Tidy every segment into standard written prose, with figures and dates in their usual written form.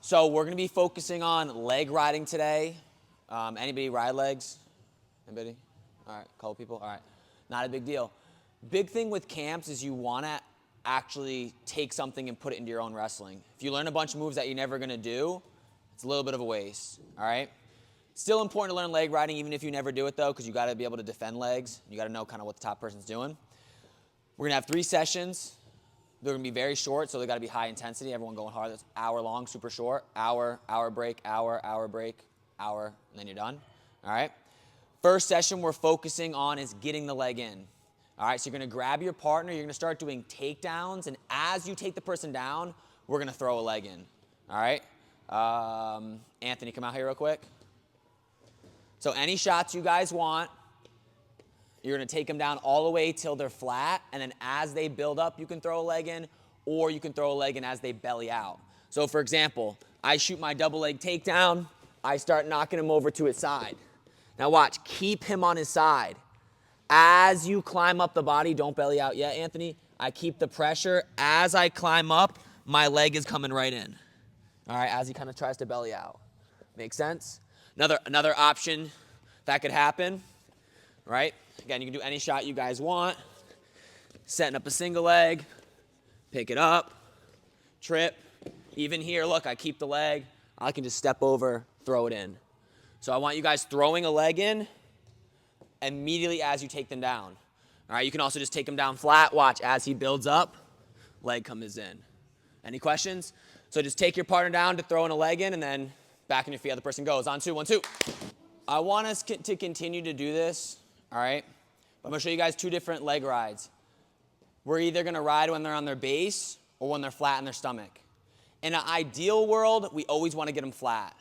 So we're going to be focusing on leg riding today. Anybody ride legs? Anybody? All right, a couple people. All right, not a big deal. Big thing with camps is you want to actually take something and put it into your own wrestling. If you learn a bunch of moves that you're never going to do, it's a little bit of a waste, all right? Still important to learn leg riding even if you never do it though, because you got to be able to defend legs. You got to know kind of what the top person's doing. We're going to have 3 sessions. They're going to be very short, so they got to be high intensity. Everyone going hard. That's hour long, super short. Hour break, hour break, hour, and then you're done. All right? First session we're focusing on is getting the leg in. All right, so you're going to grab your partner. You're going to start doing takedowns, and as you take the person down, we're going to throw a leg in. All right? Anthony, come out here real quick. So any shots you guys want, you're going to take them down all the way till they're flat, and then as they build up, you can throw a leg in, or you can throw a leg in as they belly out. So for example, I shoot my double leg takedown. I start knocking him over to his side. Now watch, keep him on his side. As you climb up the body, don't belly out yet, Anthony. I keep the pressure. As I climb up, my leg is coming right in. All right, as he kind of tries to belly out. Make sense? Another option that could happen, right? Again, you can do any shot you guys want. Setting up a single leg, pick it up, trip. Even here, look, I keep the leg. I can just step over, throw it in. So I want you guys throwing a leg in immediately as you take them down. All right, you can also just take them down flat. Watch, as he builds up, leg comes in. Any questions? So just take your partner down to throw in a leg in, and then back on your feet, other person goes. On 2, 1, 2. I want us to continue to do this, all right? I'm going to show you guys 2 different leg rides. We're either going to ride when they're on their base or when they're flat in their stomach. In an ideal world, we always want to get them flat.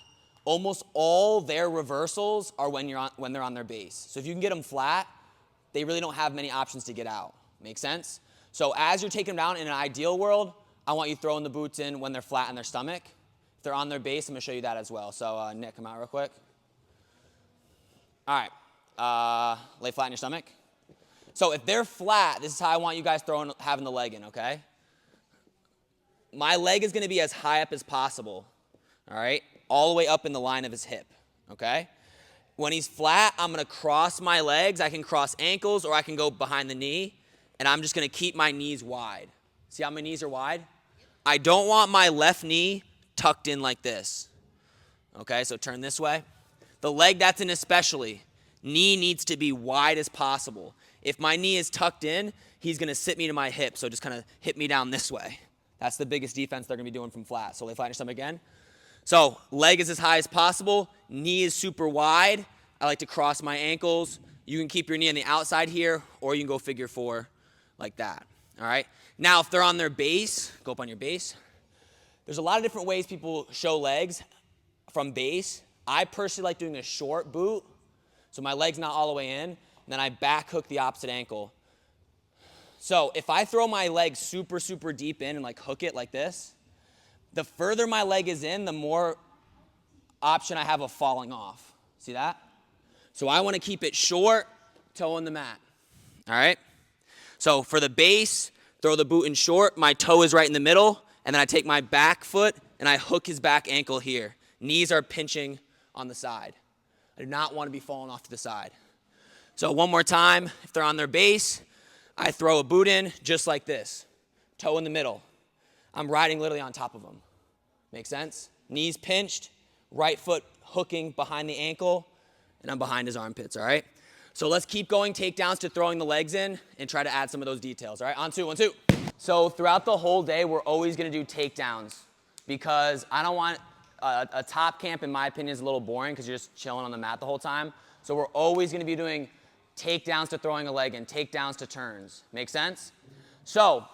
Almost all their reversals are when they're on their base. So if you can get them flat, they really don't have many options to get out. Make sense? So as you're taking them down in an ideal world, I want you throwing the boots in when they're flat in their stomach. If they're on their base, I'm going to show you that as well. So Nick, come out real quick. All right. Lay flat in your stomach. So if they're flat, this is how I want you guys having the leg in, okay? My leg is going to be as high up as possible, all right? All the way up in the line of his hip, okay? When he's flat, I'm going to cross my legs. I can cross ankles or I can go behind the knee, and I'm just going to keep my knees wide. See how my knees are wide? I don't want my left knee tucked in like this, okay? So turn this way. The leg that's in especially, knee needs to be wide as possible. If my knee is tucked in, he's going to sit me to my hip, so just kind of hit me down this way. That's the biggest defense they're going to be doing from flat. So lay flat in your stomach again. So leg is as high as possible. Knee is super wide. I like to cross my ankles. You can keep your knee on the outside here, or you can go figure 4 like that. All right? Now, if they're on their base, go up on your base. There's a lot of different ways people show legs from base. I personally like doing a short boot, so my leg's not all the way in, and then I back hook the opposite ankle. So if I throw my leg super, super deep in and like hook it like this, the further my leg is in, the more option I have of falling off. See that? So I want to keep it short, toe in the mat. All right? So for the base, throw the boot in short, my toe is right in the middle, and then I take my back foot and I hook his back ankle here. Knees are pinching on the side. I do not want to be falling off to the side. So one more time, if they're on their base, I throw a boot in just like this. Toe in the middle. I'm riding literally on top of them. Make sense? Knees pinched, right foot hooking behind the ankle, and I'm behind his armpits, all right? So let's keep going takedowns to throwing the legs in and try to add some of those details, all right? On 2, 1, 2. So throughout the whole day, we're always going to do takedowns because I don't want a top camp, in my opinion, is a little boring because you're just chilling on the mat the whole time. So we're always going to be doing takedowns to throwing a leg in, takedowns to turns. Make sense? So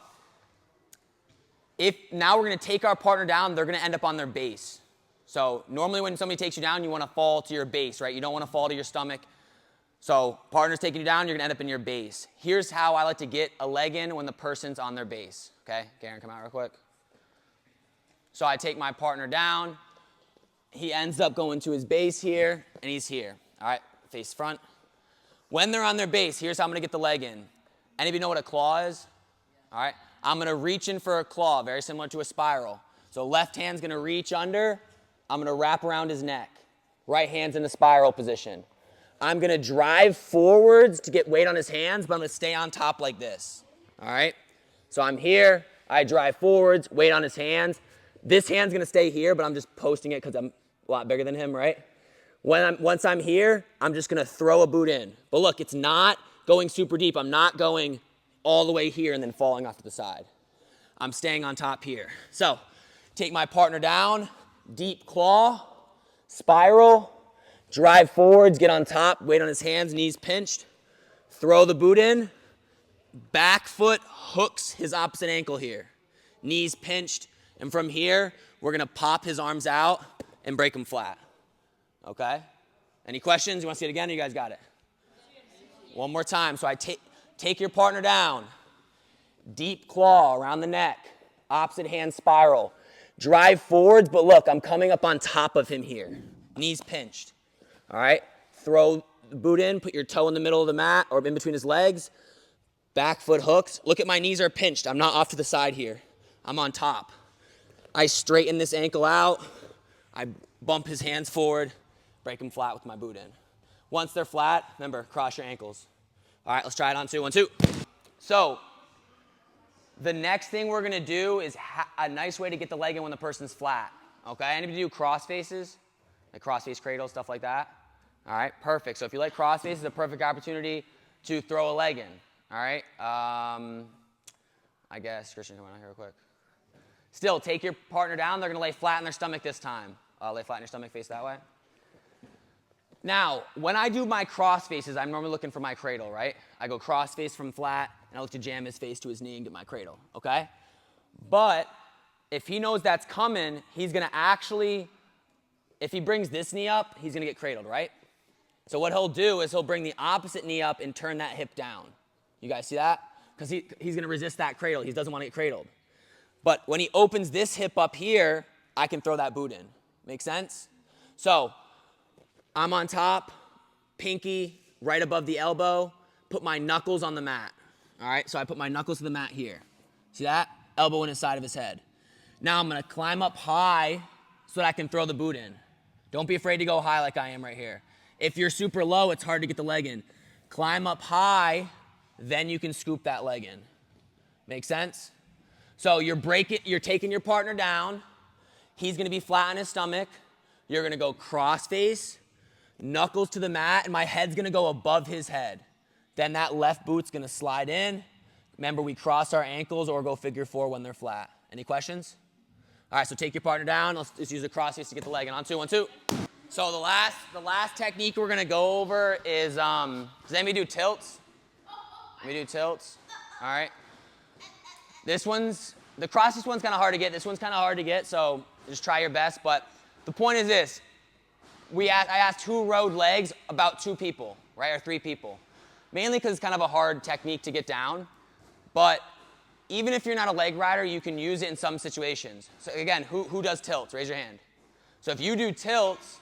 if now we're going to take our partner down, they're going to end up on their base. So normally when somebody takes you down, you want to fall to your base, right? You don't want to fall to your stomach. So partner's taking you down, you're going to end up in your base. Here's how I like to get a leg in when the person's on their base. Okay, Garen, come out real quick. So I take my partner down. He ends up going to his base here, and he's here. All right, face front. When they're on their base, here's how I'm going to get the leg in. Anybody know what a claw is? All right, I'm going to reach in for a claw, very similar to a spiral. So left hand's gonna reach under. I'm gonna wrap around his neck. Right hand's in the spiral position. I'm gonna drive forwards to get weight on his hands, but I'm gonna stay on top like this, all right? So I'm here, I drive forwards, weight on his hands. This hand's gonna stay here, but I'm just posting it because I'm a lot bigger than him, right? Once I'm here, I'm just gonna throw a boot in. But look, it's not going super deep. I'm not going all the way here and then falling off to the side. I'm staying on top here. So take my partner down, deep claw, spiral, drive forwards, get on top, weight on his hands, knees pinched, throw the boot in, back foot hooks his opposite ankle here, knees pinched, and from here, we're gonna pop his arms out and break him flat, okay? Any questions? You wanna see it again, or you guys got it? One more time. So I take your partner down, deep claw around the neck, opposite hand spiral, drive forwards, but look, I'm coming up on top of him here, knees pinched, all right? Throw the boot in, put your toe in the middle of the mat or in between his legs, back foot hooks. Look at my knees are pinched. I'm not off to the side here. I'm on top. I straighten this ankle out. I bump his hands forward, break him flat with my boot in. Once they're flat, remember, cross your ankles. All right, let's try it on 2, 1, 2. So the next thing we're gonna do is a nice way to get the leg in when the person's flat, okay? Anybody do cross faces? Like cross face cradle, stuff like that? All right, perfect. So if you like cross faces, it's a perfect opportunity to throw a leg in, all right? I guess, Christian, come on out here real quick. Still, take your partner down. They're gonna lay flat in their stomach this time. Lay flat in your stomach, face that way. Now, when I do my cross faces, I'm normally looking for my cradle, right? I go cross face from flat, and I look to jam his face to his knee and get my cradle, okay? But if he knows that's coming, he's gonna actually, if he brings this knee up, he's gonna get cradled, right? So what he'll do is he'll bring the opposite knee up and turn that hip down. You guys see that? Because he's gonna resist that cradle. He doesn't wanna get cradled. But when he opens this hip up here, I can throw that boot in. Make sense? So I'm on top, pinky right above the elbow, put my knuckles on the mat. All right, so I put my knuckles to the mat here. See that? Elbow in the side of his head. Now I'm gonna climb up high so that I can throw the boot in. Don't be afraid to go high like I am right here. If you're super low, it's hard to get the leg in. Climb up high, then you can scoop that leg in. Make sense? So you're taking your partner down. He's gonna be flat on his stomach. You're gonna go cross face, knuckles to the mat, and my head's gonna go above his head. Then that left boot's gonna slide in. Remember, we cross our ankles or go figure 4 when they're flat. Any questions? All right, so take your partner down. Let's just use a cross face to get the leg in. On 2, 1, 2. So the last technique we're gonna go over is, does anybody do tilts? We do tilts, all right? The cross face one's kind of hard to get. This one's kind of hard to get, so just try your best. But the point is this. I asked who rode legs, about 2 people, right, or 3 people. Mainly because it's kind of a hard technique to get down. But even if you're not a leg rider, you can use it in some situations. So again, who does tilts? Raise your hand. So if you do tilts,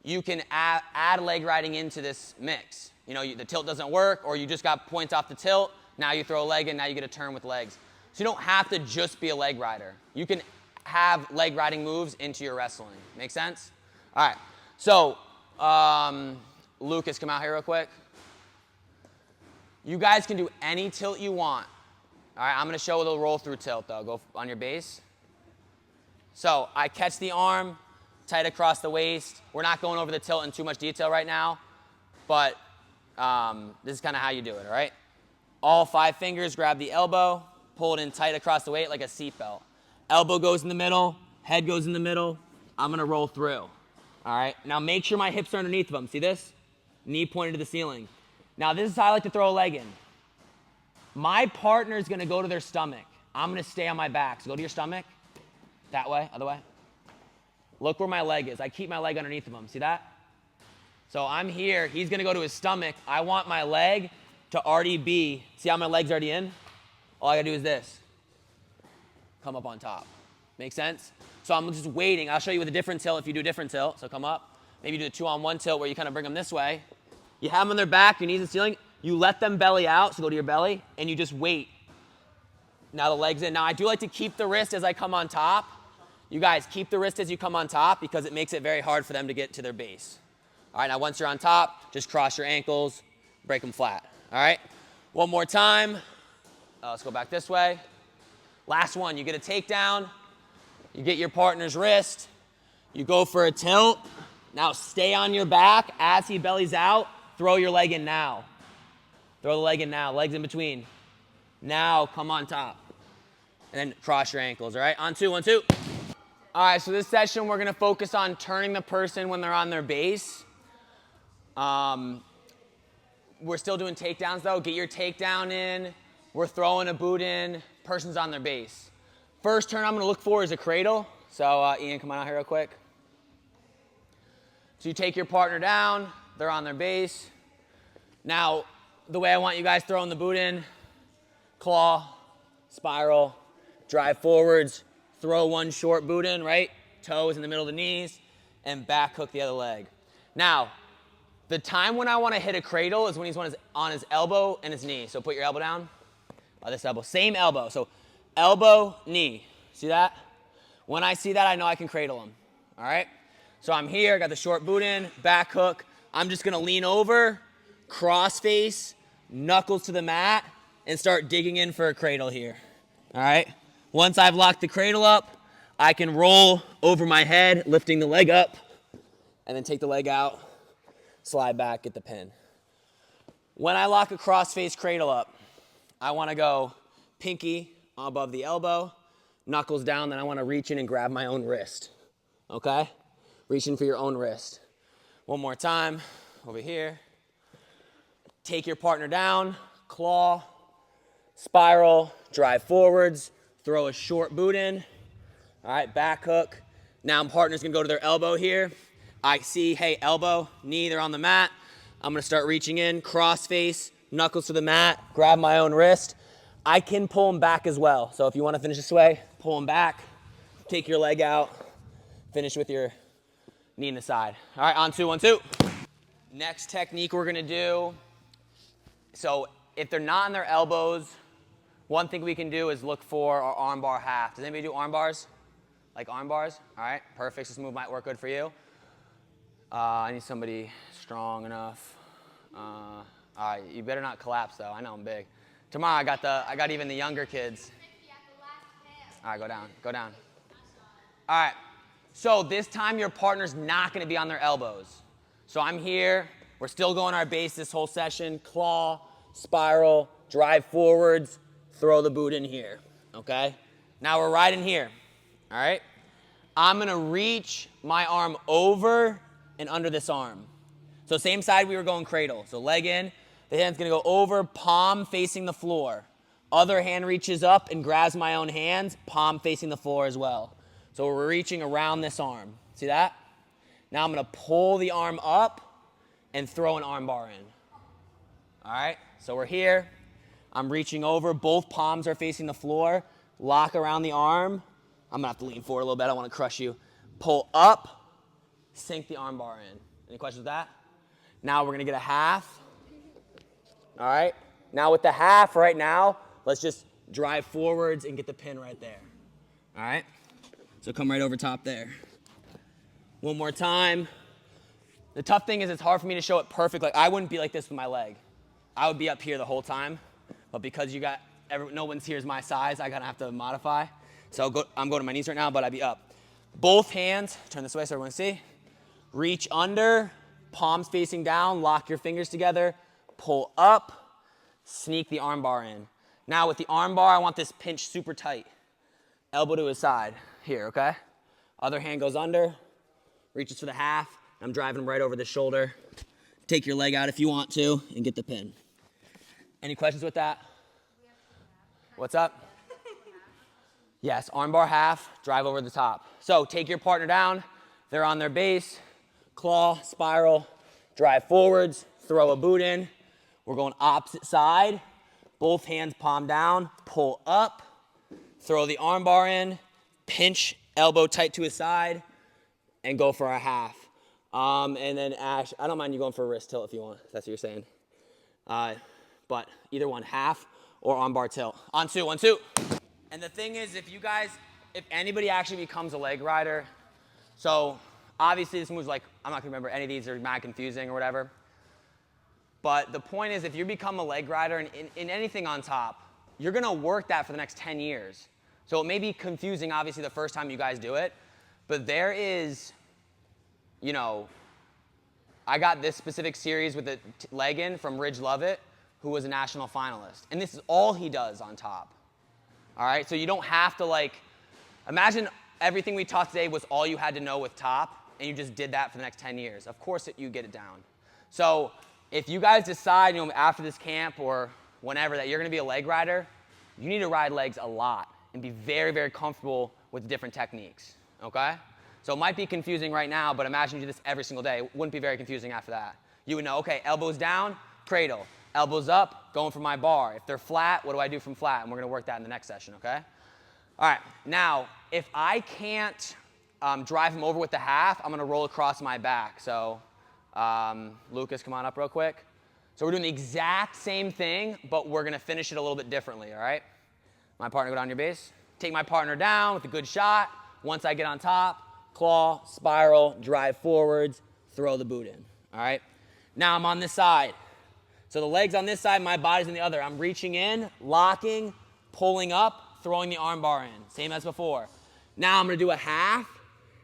you can add leg riding into this mix. You know, the tilt doesn't work, or you just got points off the tilt. Now you throw a leg in, now you get a turn with legs. So you don't have to just be a leg rider. You can have leg riding moves into your wrestling. Make sense? All right. So, Lucas, come out here real quick. You guys can do any tilt you want. All right, I'm going to show the roll through tilt, though. Go on your base. So I catch the arm, tight across the waist. We're not going over the tilt in too much detail right now, but this is kind of how you do it, all right? All 5 fingers grab the elbow, pull it in tight across the weight like a seatbelt. Elbow goes in the middle, head goes in the middle. I'm going to roll through. All right, now make sure my hips are underneath of them. See this? Knee pointed to the ceiling. Now this is how I like to throw a leg in. My partner is gonna go to their stomach. I'm gonna stay on my back. So go to your stomach, that way, other way. Look where my leg is. I keep my leg underneath of him, see that? So I'm here, he's gonna go to his stomach. I want my leg to already be, see how my leg's already in? All I gotta do is this. Come up on top. Make sense? So I'm just waiting. I'll show you with a different tilt if you do a different tilt. So come up. Maybe do a 2-on-1 tilt where you kind of bring them this way. You have them on their back, your knees in the ceiling. You let them belly out, so go to your belly, and you just wait. Now the leg's in. Now I do like to keep the wrist as I come on top. You guys keep the wrist as you come on top because it makes it very hard for them to get to their base. All right, now once you're on top, just cross your ankles, break them flat. All right, one more time. Let's go back this way. Last one, you get a takedown, you get your partner's wrist, you go for a tilt. Now stay on your back as he bellies out, throw your leg in now. Throw the leg in now, legs in between. Now come on top. And then cross your ankles, all right? On two, 1, 2. All right, so this session we're gonna focus on turning the person when they're on their base. We're still doing takedowns though. Get your takedown in. We're throwing a boot in. Person's on their base. First turn I'm gonna look for is a cradle. So Ian, come on out here real quick. So you take your partner down. They're on their base. Now, the way I want you guys throwing the boot in, claw, spiral, drive forwards, throw one short boot in, right? Toes in the middle of the knees, and back hook the other leg. Now, the time when I want to hit a cradle is when he's on his elbow and his knee. So put your elbow down. This elbow, same elbow. So elbow, knee. See that? When I see that, I know I can cradle him. All right? So I'm here, got the short boot in, back hook. I'm just going to lean over, cross face, knuckles to the mat, and start digging in for a cradle here. All right? Once I've locked the cradle up, I can roll over my head, lifting the leg up, and then take the leg out, slide back, get the pin. When I lock a cross-face cradle up, I want to go pinky above the elbow, knuckles down, then I want to reach in and grab my own wrist. Okay? Reach in for your own wrist. One more time, over here. Take your partner down, claw, spiral, drive forwards, throw a short boot in. All right, back hook. Now partner's gonna go to their elbow here. I see, hey, elbow, knee, they're on the mat. I'm gonna start reaching in, cross face, knuckles to the mat, grab my own wrist. I can pull them back as well. So if you wanna finish this way, pull them back, take your leg out, finish with your knee in the side. All right, on two, 1, 2. Next technique we're gonna do, so if they're not on their elbows, one thing we can do is look for our arm bar half. Does anybody do arm bars? Like arm bars? All right, perfect. This move might work good for you. I need somebody strong enough. All right, you better not collapse though. I know I'm big. Tomorrow I got even the younger kids. All right, go down, go down. All right, so this time your partner's not gonna be on their elbows. So I'm here, we're still going our base this whole session. Claw, spiral, drive forwards, throw the boot in here, okay? Now we're right in here, all right? I'm gonna reach my arm over and under this arm. So same side we were going cradle. So leg in, the hand's gonna go over, palm facing the floor. Other hand reaches up and grabs my own hands, palm facing the floor as well. So we're reaching around this arm. See that? Now I'm gonna pull the arm up and throw an arm bar in. All right, so we're here. I'm reaching over, both palms are facing the floor. Lock around the arm. I'm gonna have to lean forward a little bit, I don't wanna crush you. Pull up, sink the arm bar in. Any questions with that? Now we're gonna get a half. All right, now with the half right now, let's just drive forwards and get the pin right there. All right, so come right over top there. One more time. The tough thing is it's hard for me to show it perfect. Like I wouldn't be like this with my leg. I would be up here the whole time, but because no one's here is my size, I gotta have to modify. So I'm going to my knees right now, but I'd be up. Both hands, turn this way so everyone can see. Reach under, palms facing down, lock your fingers together, pull up, sneak the arm bar in. Now with the arm bar, I want this pinch super tight. Elbow to his side, here, okay? Other hand goes under, reaches for the half. I'm driving him right over the shoulder. Take your leg out if you want to and get the pin. Any questions with that? What's up? Yes, arm bar half, drive over the top. So take your partner down, they're on their base, claw, spiral, drive forwards, throw a boot in. We're going opposite side, both hands palm down, pull up, throw the arm bar in, pinch, elbow tight to his side, and go for a half. And then Ash, I don't mind you going for a wrist tilt if you want, if that's what you're saying. But either one, half or arm bar tilt. On two, 1, 2. And the thing is, if you guys if anybody actually becomes a leg rider, so obviously this move's like, I'm not gonna remember any of these, are mad confusing or whatever. But the point is, if you become a leg rider in anything on top, you're gonna work that for the next 10 years. So it may be confusing, obviously, the first time you guys do it, but there is, you know, I got this specific series with the leg in from Ridge Lovett, who was a national finalist. And this is all he does on top. All right, so you don't have to like, imagine everything we taught today was all you had to know with top, and you just did that for the next 10 years. Of course you get it down. So if you guys decide, you know, after this camp or whenever that you're gonna be a leg rider, you need to ride legs a lot and be very, very comfortable with different techniques, okay? So it might be confusing right now, but imagine you do this every single day. It wouldn't be very confusing after that. You would know, okay, elbows down, cradle. Elbows up, going for my bar. If they're flat, what do I do from flat? And we're gonna work that in the next session, okay? All right, now, if I can't drive him over with the half, I'm gonna roll across my back. So Lucas, come on up real quick. So we're doing the exact same thing, but we're gonna finish it a little bit differently, all right? My partner, go down your base. Take my partner down with a good shot. Once I get on top, claw, spiral, drive forwards, throw the boot in, all right? Now I'm on this side. So the leg's on this side, my body's on the other. I'm reaching in, locking, pulling up, throwing the arm bar in, same as before. Now I'm gonna do a half.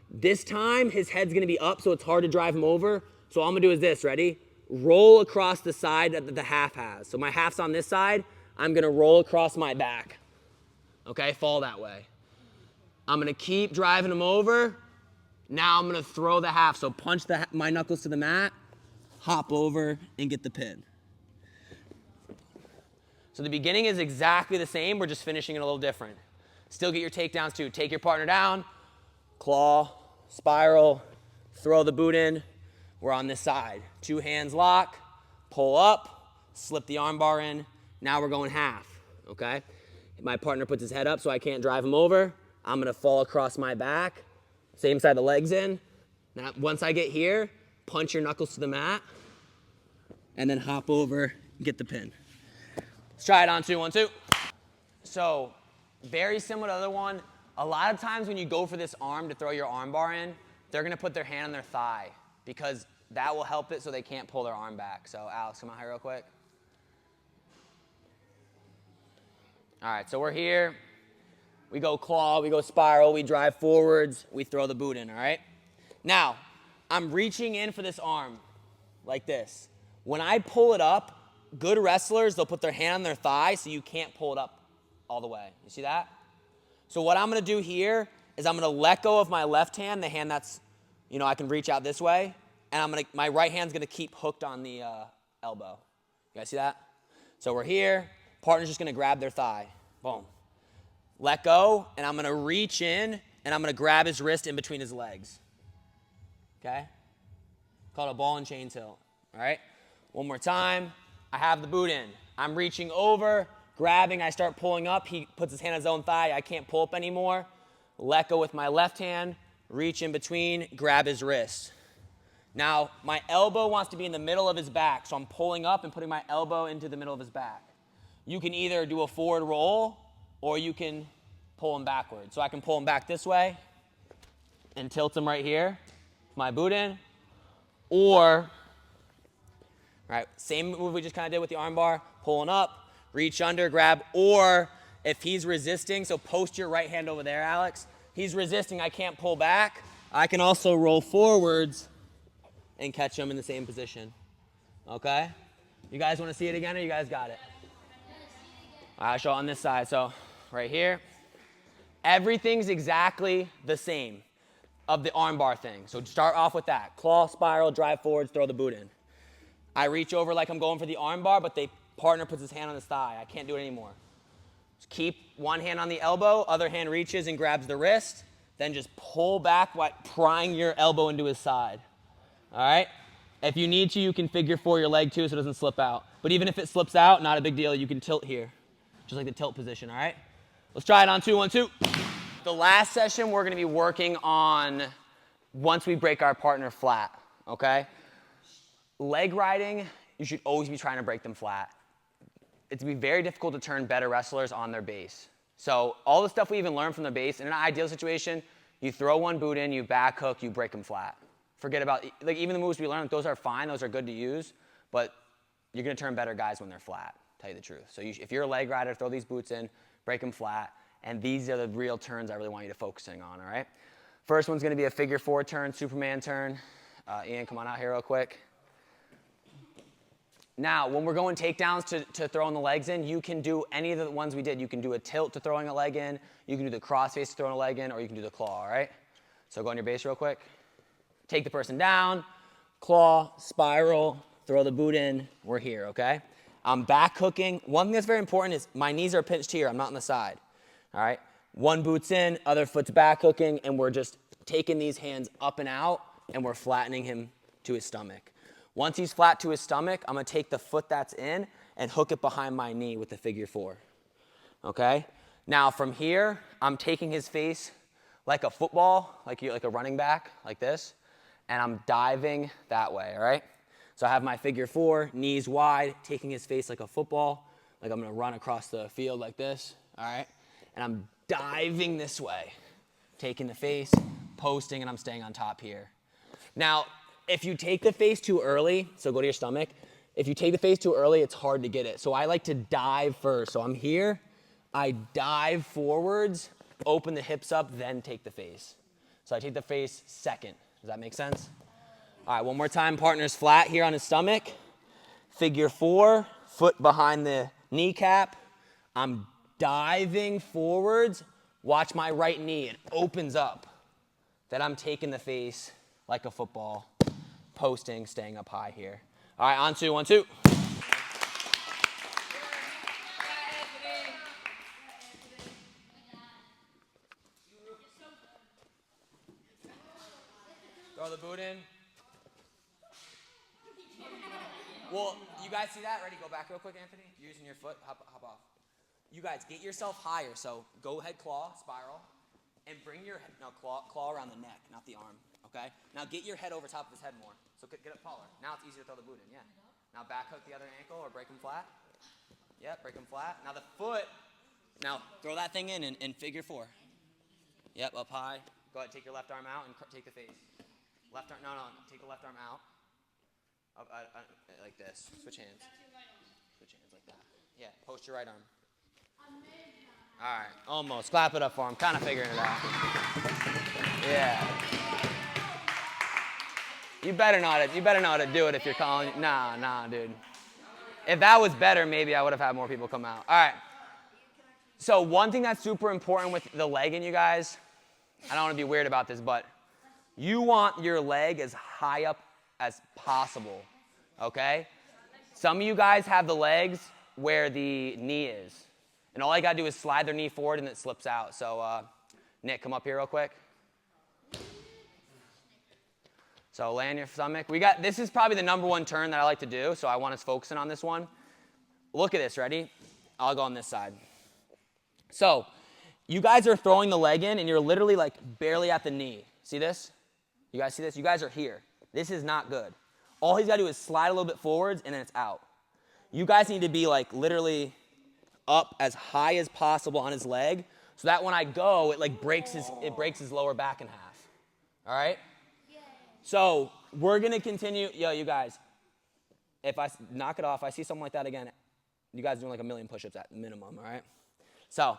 This time, his head's gonna be up, so it's hard to drive him over. So all I'm gonna do is this, ready? Roll across the side that the half has. So my half's on this side, I'm gonna roll across my back. Okay, fall that way. I'm gonna keep driving him over. Now I'm gonna throw the half. So punch my knuckles to the mat, hop over, and get the pin. So the beginning is exactly the same, we're just finishing it a little different. Still get your takedowns too. Take your partner down, claw, spiral, throw the boot in. We're on this side. 2 hands lock, pull up, slip the arm bar in. Now we're going half, okay? My partner puts his head up so I can't drive him over. I'm gonna fall across my back, same side the legs in. Now once I get here, punch your knuckles to the mat, and then hop over and get the pin. Let's try it on 2, 1, 2. So very similar to the other one. A lot of times when you go for this arm to throw your arm bar in, they're gonna put their hand on their thigh because that will help it so they can't pull their arm back. So Alex, come out here real quick. All right, so we're here. We go claw, we go spiral, we drive forwards, we throw the boot in, all right? Now, I'm reaching in for this arm like this. When I pull it up, good wrestlers, they'll put their hand on their thigh so you can't pull it up all the way. You see that? So what I'm gonna do here is I'm gonna let go of my left hand, the hand that's, you know, I can reach out this way, and my right hand's gonna keep hooked on the elbow. You guys see that? So we're here, partner's just gonna grab their thigh. Boom. Let go, and I'm gonna reach in, and I'm gonna grab his wrist in between his legs. Okay? Called a ball and chain tilt. All right? One more time. I have the boot in. I'm reaching over, grabbing, I start pulling up. He puts his hand on his own thigh. I can't pull up anymore. Let go with my left hand, reach in between, grab his wrist. Now, my elbow wants to be in the middle of his back, so I'm pulling up and putting my elbow into the middle of his back. You can either do a forward roll, or you can pull him backwards. So I can pull him back this way and tilt him right here, my boot in, or, right, same move we just kind of did with the arm bar, pulling up, reach under, grab, or if he's resisting, so post your right hand over there, Alex. He's resisting, I can't pull back. I can also roll forwards and catch him in the same position. Okay? You guys want to see it again, or you guys got it? All right, I'll show it on this side. So right here, everything's exactly the same of the arm bar thing. So start off with that. Claw, spiral, drive forwards, throw the boot in. I reach over like I'm going for the arm bar, but the partner puts his hand on his thigh. I can't do it anymore. Just keep one hand on the elbow, other hand reaches and grabs the wrist, then just pull back while prying your elbow into his side. All right? If you need to, you can figure 4 your leg too so it doesn't slip out. But even if it slips out, not a big deal. You can tilt here, just like the tilt position, all right? Let's try it on 2, 1, 2. The last session we're gonna be working on once we break our partner flat, okay? Leg riding, you should always be trying to break them flat. It's be very difficult to turn better wrestlers on their base. So all the stuff we even learned from the base, in an ideal situation, you throw one boot in, you back hook, you break them flat. Forget about, like even the moves we learned, those are fine, those are good to use, but you're gonna turn better guys when they're flat, tell you the truth. So if you're a leg rider, throw these boots in, break them flat, and these are the real turns I really want you to focusing on, all right? First one's gonna be a figure 4 turn, Superman turn. Ian, come on out here real quick. Now, when we're going takedowns to throwing the legs in, you can do any of the ones we did. You can do a tilt to throwing a leg in, you can do the crossface to throwing a leg in, or you can do the claw, all right? So go on your base real quick. Take the person down, claw, spiral, throw the boot in. We're here, okay? I'm back hooking. One thing that's very important is my knees are pinched here. I'm not on the side, all right? One boot's in, other foot's back hooking, and we're just taking these hands up and out, and we're flattening him to his stomach. Once he's flat to his stomach, I'm gonna take the foot that's in and hook it behind my knee with the figure 4, okay? Now from here, I'm taking his face like a football, like a running back, like this, and I'm diving that way, all right? So I have my figure 4, knees wide, taking his face like a football, like I'm gonna run across the field like this, all right? And I'm diving this way, taking the face, posting, and I'm staying on top here. Now, if you take the face too early, so go to your stomach, if you take the face too early, it's hard to get it. So I like to dive first. So I'm here, I dive forwards, open the hips up, then take the face. So I take the face second. Does that make sense? All right, one more time. Partner's flat here on his stomach. Figure 4, foot behind the kneecap. I'm diving forwards. Watch my right knee. It opens up. Then I'm taking the face like a football, posting, staying up high here. All right, on 2, 1, 2. Throw the boot in. Well, you guys see that? Ready? Go back real quick, Anthony. You're using your foot. Hop off. You guys, get yourself higher. So go ahead, claw, spiral, and bring your head. No, claw around the neck, not the arm. Okay? Now get your head over top of his head more. So get up taller. Now it's easier to throw the boot in. Yeah. Now back hook the other ankle or break them flat. Yeah, break them flat. Now the foot. Now throw that thing in figure 4. Yep, up high. Go ahead, take your left arm out and take the face. Left arm. No. Take the left arm out. Like this. Switch hands. Switch hands like that. Yeah, post your right arm. All right, almost. Clap it up for him. Kind of figuring it out. Yeah. You better know how to do it if you're calling. Nah, dude. If that was better, maybe I would have had more people come out. All right. So one thing that's super important with the leg in you guys, I don't want to be weird about this, but you want your leg as high up as possible, okay? Some of you guys have the legs where the knee is. And all I got to do is slide their knee forward and it slips out. So Nick, come up here real quick. So lay on your stomach. This is probably the #1 turn that I like to do, so I want us focusing on this one. Look at this, ready? I'll go on this side. So you guys are throwing the leg in and you're literally like barely at the knee. See this? You guys see this? You guys are here. This is not good. All he's got to do is slide a little bit forwards and then it's out. You guys need to be like literally up as high as possible on his leg so that when I go, it breaks his lower back in half. All right? So we're going to continue. Yo, you guys, if I knock it off, I see something like that again, you guys are doing like 1,000,000 push-ups at minimum, all right? So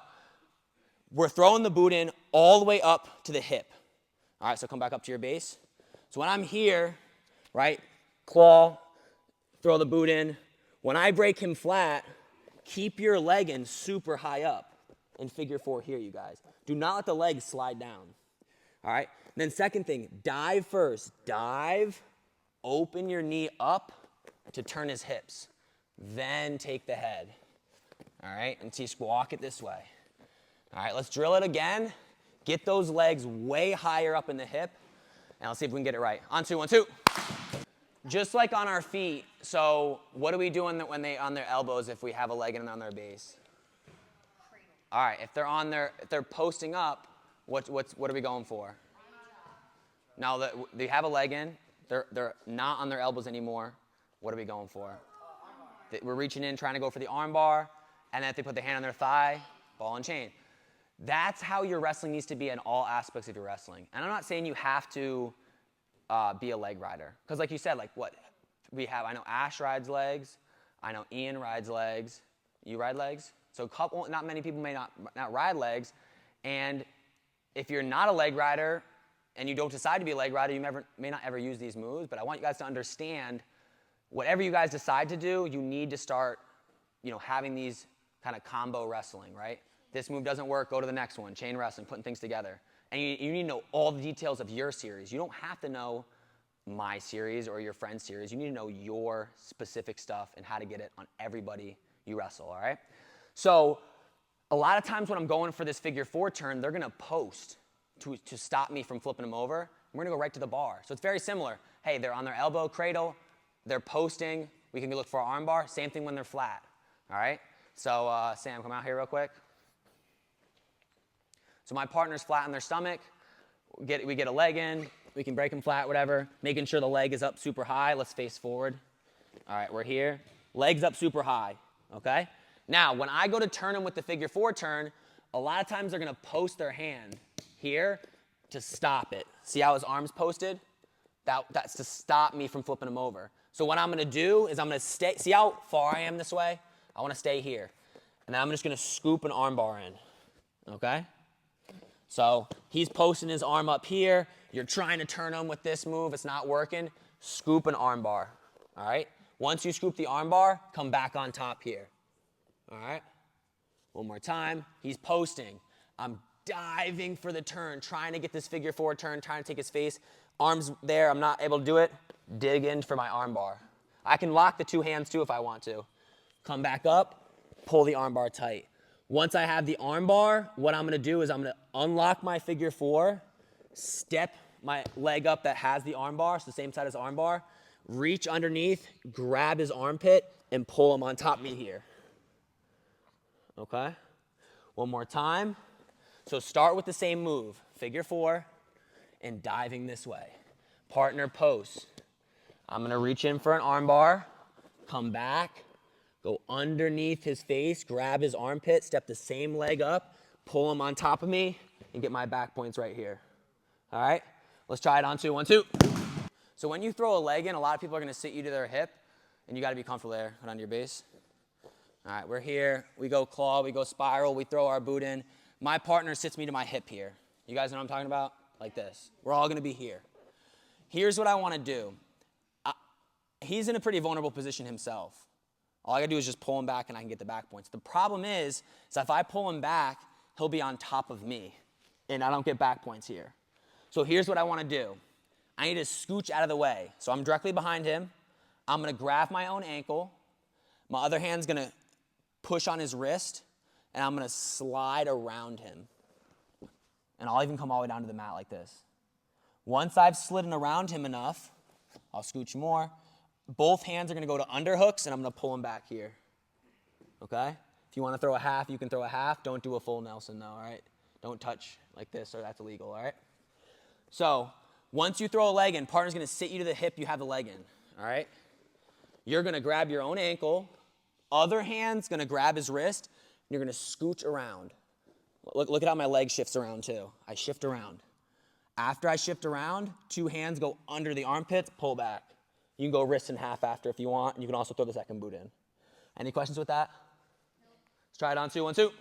we're throwing the boot in all the way up to the hip. All right, so come back up to your base. So when I'm here, right, claw, throw the boot in. When I break him flat, keep your leg in super high up in figure 4 here, you guys. Do not let the legs slide down. All right? Then second thing, dive first. Dive, open your knee up to turn his hips. Then take the head. All right? And see, walk it this way. All right, let's drill it again. Get those legs way higher up in the hip. And let's see if we can get it right. On 2, 1, 2. Just like on our feet, so what do we do when they on their elbows if we have a leg in on their base? All right, if they're posting up, what are we going for? Now that they have a leg in, they're not on their elbows anymore. What are we going for? We're reaching in, trying to go for the arm bar, and then if they put the hand on their thigh, ball and chain. That's how your wrestling needs to be in all aspects of your wrestling. And I'm not saying you have to be a leg rider. Because like you said, like what we have, I know Ash rides legs. I know Ian rides legs. You ride legs? So not many people may not ride legs. And if you're not a leg rider and you don't decide to be a leg rider, you may not ever use these moves. But I want you guys to understand, whatever you guys decide to do, you need to start, having these kind of combo wrestling, right? This move doesn't work, go to the next one. Chain wrestling, putting things together. And you need to know all the details of your series. You don't have to know my series or your friend's series. You need to know your specific stuff and how to get it on everybody you wrestle, all right? So a lot of times when I'm going for this figure 4 turn, they're going to post to stop me from flipping them over. And we're going to go right to the bar. So it's very similar. Hey, they're on their elbow, cradle. They're posting. We can look for our arm bar. Same thing when they're flat, all right? So Sam, come out here real quick. So my partner's flat on their stomach. We get a leg in. We can break them flat, whatever. Making sure the leg is up super high. Let's face forward. All right, we're here. Legs up super high, okay? Now, when I go to turn them with the figure 4 turn, a lot of times they're going to post their hand here to stop it. See how his arm's posted? That's to stop me from flipping him over. So what I'm going to do is I'm going to stay. See how far I am this way? I want to stay here. And then I'm just going to scoop an arm bar in, okay? So he's posting his arm up here. You're trying to turn him with this move. It's not working. Scoop an arm bar, all right? Once you scoop the arm bar, come back on top here, all right? One more time. He's posting. I'm diving for the turn, trying to get this figure 4 turn, trying to take his face. Arms there. I'm not able to do it. Dig in for my arm bar. I can lock the 2 hands too if I want to. Come back up, pull the arm bar tight. Once I have the arm bar, what I'm going to do is I'm going to unlock my figure 4, step my leg up that has the arm bar, so the same side as arm bar, reach underneath, grab his armpit, and pull him on top of me here. Okay? One more time. So start with the same move, figure 4, and diving this way. Partner post. I'm going to reach in for an arm bar, come back, go underneath his face, grab his armpit, step the same leg up, pull him on top of me, and get my back points right here. All right? Let's try it on 2. 1, 2. So when you throw a leg in, a lot of people are going to sit you to their hip, and you got to be comfortable there, right on your base. All right, we're here. We go claw, we go spiral, we throw our boot in. My partner sits me to my hip here. You guys know what I'm talking about? Like this. We're all going to be here. Here's what I want to do. He's in a pretty vulnerable position himself. All I got to do is just pull him back and I can get the back points. The problem is if I pull him back, he'll be on top of me, and I don't get back points here. So here's what I want to do. I need to scooch out of the way. So I'm directly behind him. I'm going to grab my own ankle. My other hand's going to push on his wrist, and I'm going to slide around him. And I'll even come all the way down to the mat like this. Once I've slidden around him enough, I'll scooch more. Both hands are going to go to underhooks, and I'm going to pull him back here. Okay? If you want to throw a half, you can throw a half. Don't do a full Nelson, though, all right? Don't touch like this, or that's illegal, all right? So once you throw a leg in, partner's going to sit you to the hip, you have the leg in, all right? You're going to grab your own ankle. Other hand's going to grab his wrist, and you're going to scooch around. Look at how my leg shifts around, too. I shift around. After I shift around, 2 hands go under the armpits, pull back. You can go wrist in half after if you want, and you can also throw the second boot in. Any questions with that? No. Let's try it on 2. 1, 2.